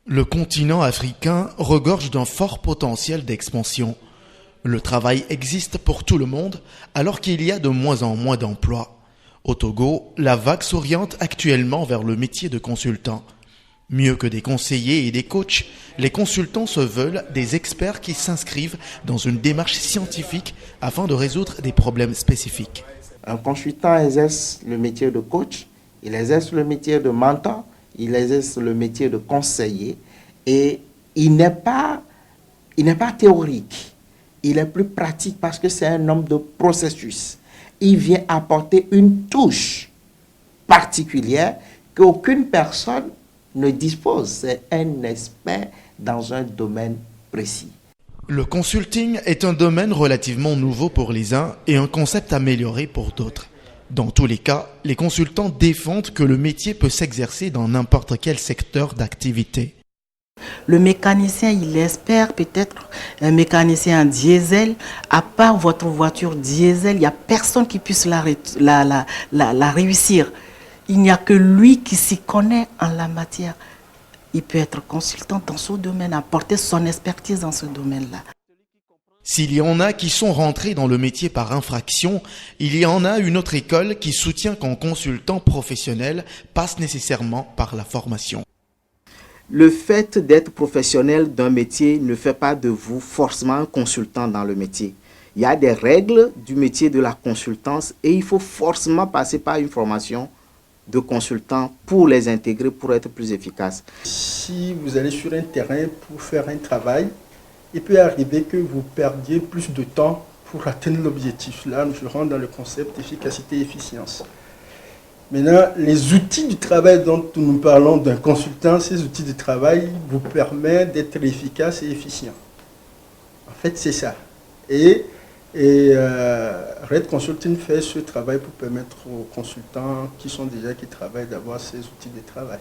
Le continent africain regorge d'un fort potentiel d'expansion. Le travail existe pour tout le monde alors qu'il y a de moins en moins d'emplois. Au Togo, la vague s'oriente actuellement vers le métier de consultant. Mieux que des conseillers et des coachs, les consultants se veulent des experts qui s'inscrivent dans une démarche scientifique afin de résoudre des problèmes spécifiques. Un consultant exerce le métier de coach, il exerce le métier de mentor, il exerce le métier de conseiller et il n'est pas théorique, il est plus pratique parce que c'est un homme de processus. Il vient apporter une touche particulière qu'aucune personne ne dispose. C'est un expert dans un domaine précis. Le consulting est un domaine relativement nouveau pour les uns et un concept amélioré pour d'autres. Dans tous les cas, les consultants défendent que le métier peut s'exercer dans n'importe quel secteur d'activité. Le mécanicien, il espère peut-être un mécanicien en diesel. À part votre voiture diesel, il n'y a personne qui puisse la réussir. Il n'y a que lui qui s'y connaît en la matière. Il peut être consultant dans ce domaine, apporter son expertise dans ce domaine-là. S'il y en a qui sont rentrés dans le métier par infraction, il y en a une autre école qui soutient qu'un consultant professionnel passe nécessairement par la formation. Le fait d'être professionnel d'un métier ne fait pas de vous forcément un consultant dans le métier. Il y a des règles du métier de la consultance et il faut forcément passer par une formation de consultant pour les intégrer, pour être plus efficace. Si vous allez sur un terrain pour faire un travail, il peut arriver que vous perdiez plus de temps pour atteindre l'objectif. Là, je rentre dans le concept efficacité et efficience. Maintenant, les outils du travail dont nous parlons d'un consultant, ces outils de travail vous permettent d'être efficace et efficient. En fait, c'est ça. Et Red Consulting fait ce travail pour permettre aux consultants qui travaillent d'avoir ces outils de travail.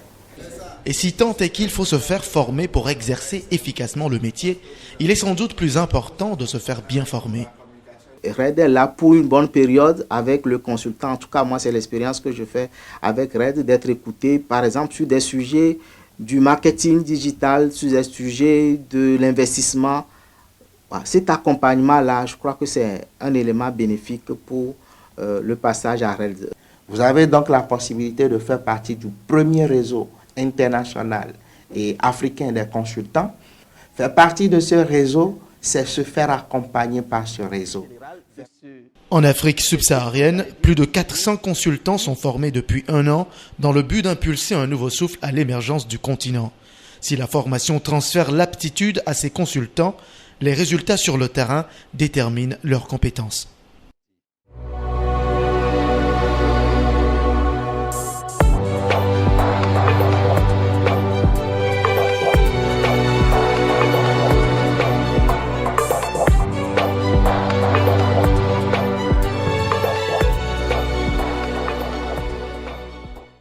Et si tant est qu'il faut se faire former pour exercer efficacement le métier, il est sans doute plus important de se faire bien former. Red est là pour une bonne période avec le consultant. En tout cas, moi, c'est l'expérience que je fais avec Red, d'être écouté, par exemple, sur des sujets du marketing digital, sur des sujets de l'investissement. Cet accompagnement-là, je crois que c'est un élément bénéfique pour le passage à Red. Vous avez donc la possibilité de faire partie du premier réseau international et africain des consultants. Faire partie de ce réseau, c'est se faire accompagner par ce réseau. En Afrique subsaharienne, plus de 400 consultants sont formés depuis 1 an dans le but d'impulser un nouveau souffle à l'émergence du continent. Si la formation transfère l'aptitude à ces consultants, les résultats sur le terrain déterminent leurs compétences.